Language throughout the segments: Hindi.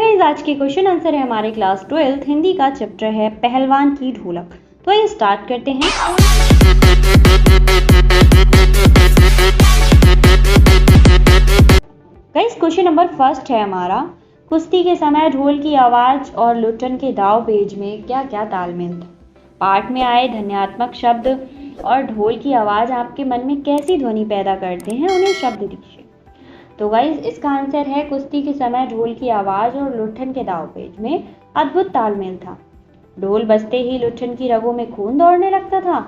गाइस, आज के क्वेश्चन आंसर है हमारे क्लास 12 हिंदी का चैप्टर है पहलवान की ढोलक। तो ये स्टार्ट करते हैं। गाइस, क्वेश्चन नंबर फर्स्ट है हमारा, कुश्ती के समय ढोल की आवाज और लुट्टन के दाव पेज में क्या क्या तालमेल था। पाठ में आए ध्वन्यात्मक शब्द और ढोल की आवाज आपके मन में कैसी ध्वनि पैदा करते हैं, उन्हें शब्द दीजिए। तो गाइस, इसका आंसर है कुश्ती के समय ढोल की आवाज और लुट्ठन के दाव पेच में अद्भुत तालमेल था। ढोल बजते ही लुट्ठन की रगों में खून दौड़ने लगता था।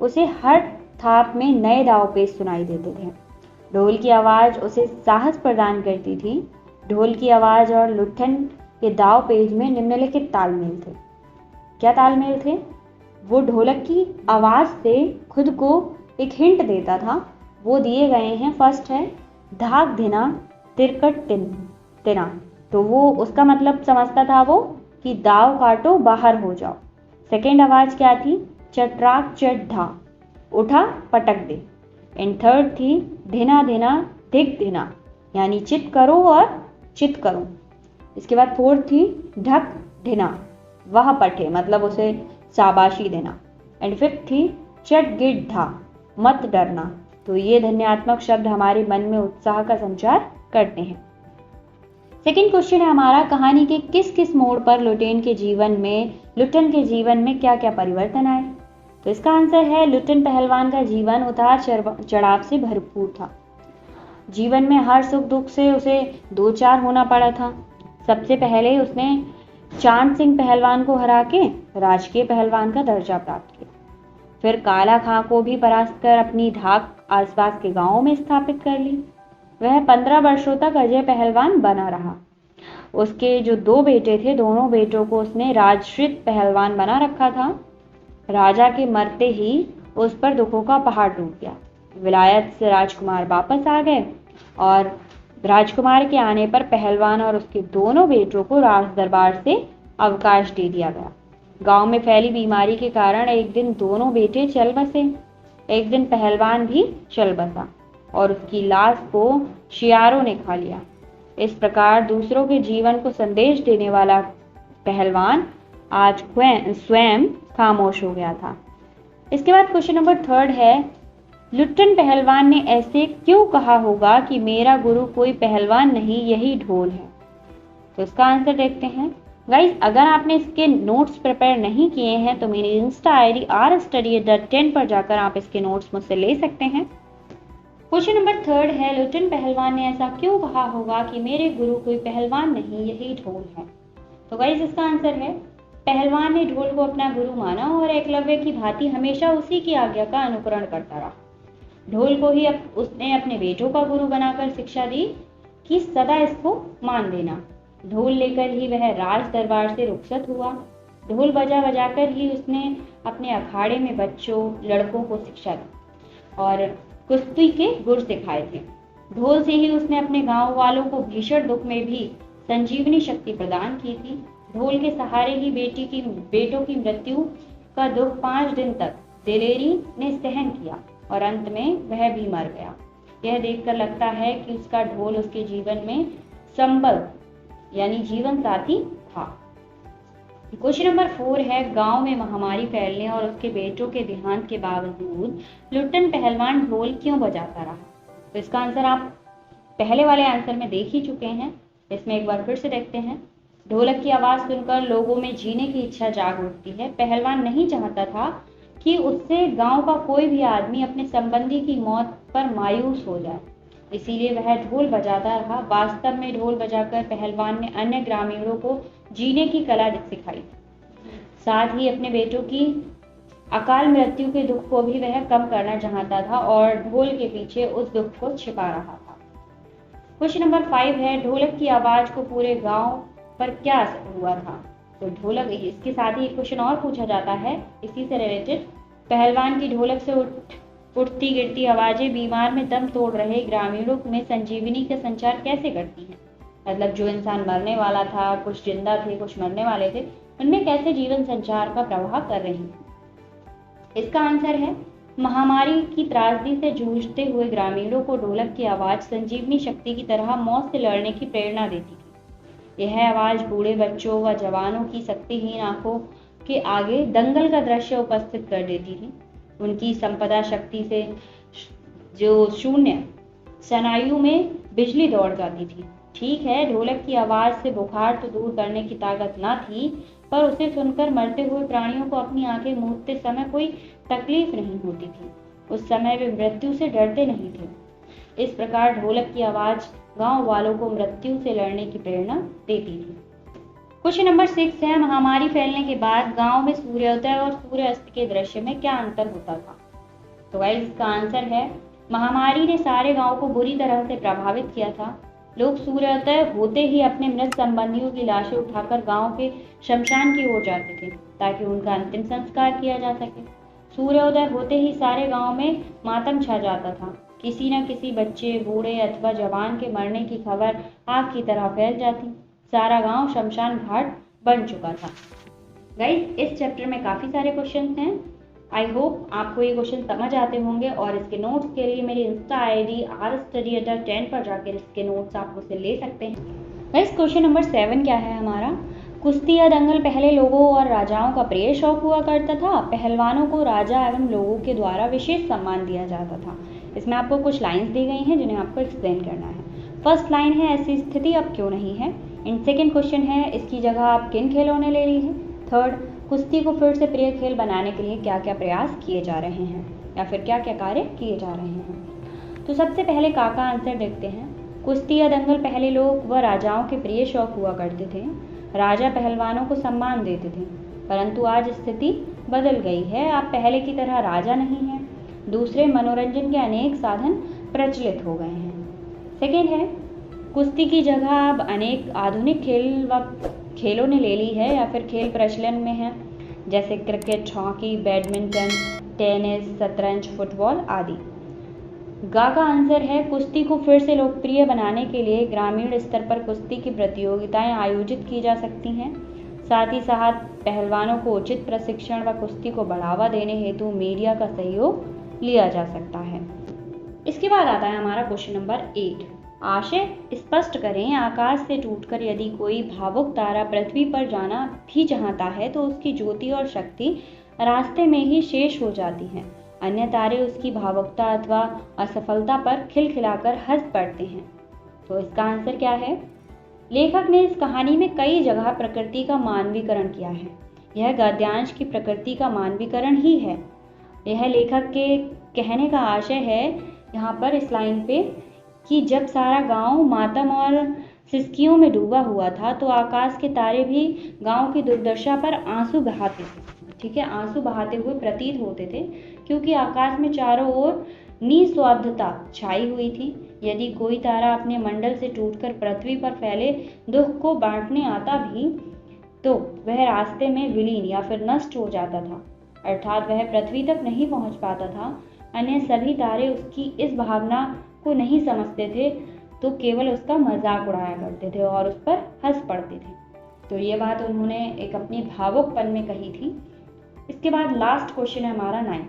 उसे हर थाप में नए दाव पेच सुनाई देते थे। ढोल की आवाज उसे साहस प्रदान करती थी। ढोल की आवाज और लुट्ठन के दाव पेच में निम्नलिखित तालमेल थे। क्या तालमेल थे? वो ढोलक की आवाज से खुद को एक हिंट देता था। वो दिए गए हैं। फर्स्ट है धाक धिना तिरकट तिना, तो वो उसका मतलब समझता था वो कि दाव काटो बाहर हो जाओ। सेकेंड आवाज क्या थी? चटराक चट धा, उठा पटक दे। एंड थर्ड थी धिना धिना धिक धिना, यानी चित करो और चित करो। इसके बाद फोर्थ थी ढक ढिना, वह पठे, मतलब उसे शाबाशी देना। एंड फिफ्थ थी चट गिट धा, मत डरना। तो ये ध्वन्यात्मक शब्द हमारे मन में उत्साह का संचार करते हैं। सेकंड क्वेश्चन है हमारा, कहानी के किस किस मोड़ पर लुट्टन के जीवन में क्या क्या परिवर्तन आए। तो इसका आंसर है लुट्टन पहलवान का जीवन उतार चढ़ाव से भरपूर था। जीवन में हर सुख दुख से उसे दो चार होना पड़ा था। सबसे पहले उसने चांद सिंह पहलवान को हरा के राजकीय पहलवान का दर्जा प्राप्त किया। फिर काला खां को भी परास्त कर अपनी धाक आसपास के गांवों में स्थापित कर ली। वह 15 वर्षों तक अजय पहलवान बना रहा। उसके जो दो बेटे थे, दोनों बेटों को उसने राजश्रित पहलवान बना रखा था। राजा के मरते ही उस पर दुखों का पहाड़ टूट गया। विलायत से राजकुमार वापस आ गए और राजकुमार के आने पर पहलवान और उसके दोनों बेटों को राज दरबार से अवकाश दे दिया गया। गांव में फैली बीमारी के कारण एक दिन दोनों बेटे चल बसे। एक दिन पहलवान भी चल बसा और उसकी लाश को शियारों ने खा लिया। इस प्रकार दूसरों के जीवन को संदेश देने वाला पहलवान आज स्वयं खामोश हो गया था। इसके बाद क्वेश्चन नंबर थर्ड है, लुट्टन पहलवान ने ऐसे क्यों कहा होगा कि मेरा गुरु कोई पहलवान नहीं, यही ढोल है। तो इसका आंसर देखते हैं। गाइस, अगर आपने इसके नोट्स प्रिपेयर नहीं किए हैं तो मेरी इंस्टा आईडी rstudy@10 पर जाकर आप इसके नोट्स मुझसे ले सकते हैं। क्वेश्चन नंबर थर्ड है, लुट्टन पहलवान ने ऐसा क्यों कहा होगा कि मेरे गुरु कोई पहलवान नहीं, यही ढोल है। तो गाइस, इसका आंसर है पहलवान ने ढोल को अपना गुरु माना और एकलव्य की भांति हमेशा उसी की आज्ञा का अनुकरण करता रहा। ढोल को ही उसने अपने बेटों का गुरु बनाकर शिक्षा दी कि सदा इसको मान देना। ढोल लेकर ही वह राज दरबार से रुखसत हुआ। ढोल बजा बजाकर ही उसने अपने अखाड़े में बच्चों लड़कों को शिक्षा दी और कुश्ती के गुर सिखाए थे। ढोल से ही उसने अपने गांव वालों को भीषण दुख में भी संजीवनी शक्ति प्रदान की थी। ढोल के सहारे ही बेटों की मृत्यु का दुख 5 दिन तक दिलेरी ने सहन किया और अंत में वह भी मर गया। यह देखकर लगता है कि उसका ढोल उसके जीवन में संबल यानी जीवन साथी था। क्वेश्चन नंबर 4 है, गांव में महामारी फैलने और उसके बेटों के देहांत के बावजूद लुट्टन पहलवान ढोल क्यों बजाता रहा। तो इसका आंसर आप पहले वाले आंसर में देख ही चुके हैं। इसमें एक बार फिर से देखते हैं। ढोलक की आवाज सुनकर लोगों में जीने की इच्छा जाग उठती है। पहलवान नहीं चाहता था कि उससे गांव का कोई भी आदमी अपने संबंधी की मौत पर मायूस हो जाए, इसीलिए वह ढोल बजाता रहा। वास्तव में ढोल बजाकर पहलवान ने अन्य ग्रामीणों को जीने की कला सिखाई, साथ ही अपने बेटों की अकाल मृत्यु के दुख को भी वह कम करना चाहता था और ढोल के पीछे उस दुख को छिपा रहा था। क्वेश्चन नंबर 5 है, ढोलक की आवाज को पूरे गांव पर क्या असर हुआ था। तो ढोलक, इसके साथ ही एक क्वेश्चन और पूछा जाता है इसी से रिलेटेड, पहलवान की ढोलक से उठती गिरती आवाजें बीमार में दम तोड़ रहे ग्रामीणों में संजीवनी का संचार कैसे करती हैं। मतलब जो इंसान मरने वाला था, कुछ जिंदा थे, कुछ मरने वाले थे, उनमें कैसे जीवन संचार का प्रवाह कर रही है। इसका आंसर है महामारी की त्रासदी से जूझते हुए ग्रामीणों को ढोलक की आवाज संजीवनी शक्ति की तरह मौत से लड़ने की प्रेरणा देती थी। यह आवाज़ बूढ़े बच्चों व जवानों की शक्तिहीन आंखों के आगे दंगल का दृश्य उपस्थित कर देती थी। उनकी संपदा शक्ति से जो शून्य स्नायु में बिजली दौड़ जाती थी। ठीक है, ढोलक की आवाज़ से बुखार तो दूर करने की ताकत न थी, पर उसे सुनकर मरते हुए प्राणियों को अपनी आंखें मूंदते समय कोई तकलीफ नहीं होती थी। उस समय वे मृत्यु से डरते नहीं थे। इस प्रकार ढोलक की आवाज़ गांव वालों को मृत्यु से लड़ने की प्रेरणा देती थी। क्वेश्चन नंबर 6 है, महामारी फैलने के बाद गांव में सूर्योदय और सूर्यास्त के दृश्य में क्या अंतर होता था? तो गाइस इसका आंसर है, महामारी ने सारे गांव को बुरी तरह से प्रभावित किया था। लोग सूर्योदय होते ही अपने मृत संबंधियों की लाशें उठाकर गांव के शमशान की ओर जाते थे ताकि उनका अंतिम संस्कार किया जा सके। सूर्योदय होते ही सारे गांव में मातम छा जाता था। किसी न किसी बच्चे, बूढ़े अथवा जवान के मरने की खबर आग की तरह फैल जाती। सारा गांव शमशान घाट बन चुका था। गाइस इस चैप्टर में काफ़ी सारे क्वेश्चन हैं। आई होप आपको ये क्वेश्चन समझ आते होंगे और इसके नोट्स के लिए मेरी इंस्टा ID rstudy10 पर जाकर इसके नोट्स आप मुझसे ले सकते हैं। गाइस क्वेश्चन नंबर 7 क्या है हमारा? कुश्ती या दंगल पहले लोगों और राजाओं का प्रिय शौक हुआ करता था। पहलवानों को राजा एवं लोगों के द्वारा विशेष सम्मान दिया जाता था। इसमें आपको कुछ लाइन्स दी गई हैं जिन्हें आपको एक्सप्लेन करना है। फर्स्ट लाइन है, ऐसी स्थिति अब क्यों नहीं है। एंड सेकेंड क्वेश्चन है, इसकी जगह आप किन खेलों ने ले ली है। थर्ड, कुश्ती को फिर से प्रिय खेल बनाने के लिए क्या क्या प्रयास किए जा रहे हैं या फिर क्या क्या कार्य किए जा रहे हैं। तो सबसे पहले का आंसर देखते हैं। कुश्ती या दंगल पहले लोग व राजाओं के प्रिय शौक हुआ करते थे। राजा पहलवानों को सम्मान देते थे, परंतु आज स्थिति बदल गई है। आप पहले की तरह राजा नहीं हैं। दूसरे मनोरंजन के अनेक साधन प्रचलित हो गए हैं। सेकेंड है, कुश्ती की जगह अब अनेक आधुनिक खेलों ने ले ली है या फिर खेल प्रचलन में है, जैसे क्रिकेट, हॉकी, बैडमिंटन, टेनिस, शतरंज, फुटबॉल आदि। गा का आंसर है, कुश्ती को फिर से लोकप्रिय बनाने के लिए ग्रामीण स्तर पर कुश्ती की प्रतियोगिताएं आयोजित की जा सकती हैं। साथ ही साथ पहलवानों को उचित प्रशिक्षण व कुश्ती को बढ़ावा देने हेतु मीडिया का सहयोग लिया जा सकता है। इसके बाद आता है हमारा क्वेश्चन नंबर 8। आशय स्पष्ट करें। आकाश से टूटकर यदि कोई भावुक तारा पृथ्वी पर जाना भी चाहता है तो उसकी ज्योति और शक्ति रास्ते में ही शेष हो जाती है। अन्य तारे उसकी भावुकता अथवा असफलता पर खिलखिलाकर हंस पड़ते हैं। तो इसका आंसर क्या है? लेखक ने इस कहानी में कई जगह प्रकृति का मानवीकरण किया है। यह गद्यांश की प्रकृति का मानवीकरण ही है। यह लेखक के कहने का आशय है यहाँ पर इस लाइन पे कि जब सारा गांव मातम और सिसकियों में डूबा हुआ था तो आकाश के तारे भी गांव की दुर्दशा पर आंसू बहाते थे। ठीक है, आंसू बहाते हुए प्रतीत होते थे, क्योंकि आकाश में चारों ओर निस्वार्थता छाई हुई थी। यदि कोई तारा अपने मंडल से टूटकर पृथ्वी पर फैले दुख को बांटने आता भी तो वह रास्ते में विलीन या फिर नष्ट हो जाता था, अर्थात वह पृथ्वी तक नहीं पहुंच पाता था। अन्य सभी तारे उसकी इस भावना को नहीं समझते थे तो केवल उसका मजाक उड़ाया करते थे और उस पर हंस पड़ते थे। तो ये बात उन्होंने एक अपनी भावुकपन में कही थी। इसके बाद लास्ट क्वेश्चन है हमारा 9।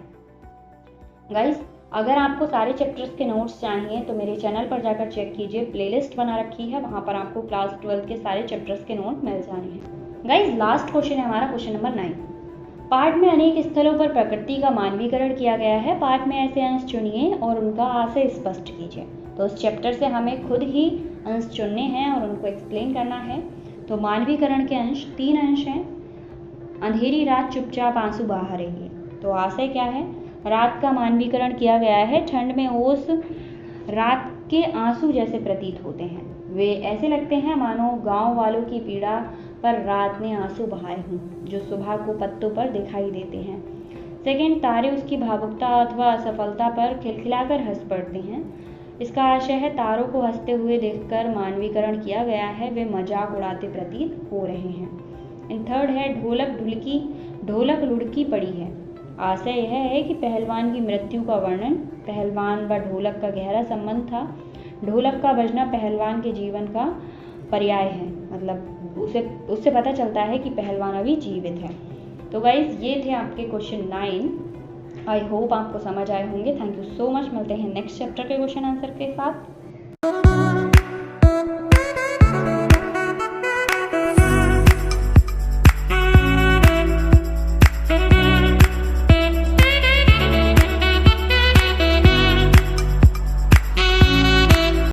गाइस अगर आपको सारे चैप्टर्स के नोट्स चाहिए तो मेरे चैनल पर जाकर चेक कीजिए, प्लेलिस्ट बना रखी है, वहाँ पर आपको क्लास 12 के सारे चैप्टर्स के नोट मिल जाने हैं। गाइस लास्ट क्वेश्चन है हमारा क्वेश्चन नंबर 9। पाठ में अनेक स्थलों पर प्रकृति का मानवीकरण किया गया है। पाठ में ऐसे अंश चुनिए और उनका आशय स्पष्ट कीजिए। तो इस चैप्टर से हमें खुद ही अंश चुनने हैं और उनको एक्सप्लेन करना है। तो मानवीकरण के अंश 3 अंश हैं। अंधेरी रात चुपचाप आंसू बहा रही है। तो आशय क्या है? रात का मानवीकरण किया गया है। ठंड में ओस रात के आंसू जैसे प्रतीत होते हैं। वे ऐसे लगते हैं मानो गांव वालों की पीड़ा पर रात ने आंसू बहाए हों, जो सुबह को पत्तों पर दिखाई देते हैं। सेकेंड, तारे उसकी भावुकता अथवा असफलता पर खिलखिलाकर हंस पड़ते हैं। इसका आशय है तारों को हंसते हुए देखकर मानवीकरण किया गया है, वे मजाक उड़ाते प्रतीत हो रहे हैं। एंड थर्ड है, ढोलक लुढ़की पड़ी है। आशय यह है कि पहलवान की मृत्यु का वर्णन, पहलवान व ढोलक का गहरा संबंध था। ढोलक का बजना पहलवान के जीवन का पर्याय है, मतलब उससे पता चलता है कि पहलवान अभी जीवित है। तो गाइज ये थे आपके क्वेश्चन 9। आई होप आपको समझ आए होंगे। Thank you so much. मिलते हैं नेक्स्ट चैप्टर के क्वेश्चन आंसर के साथ।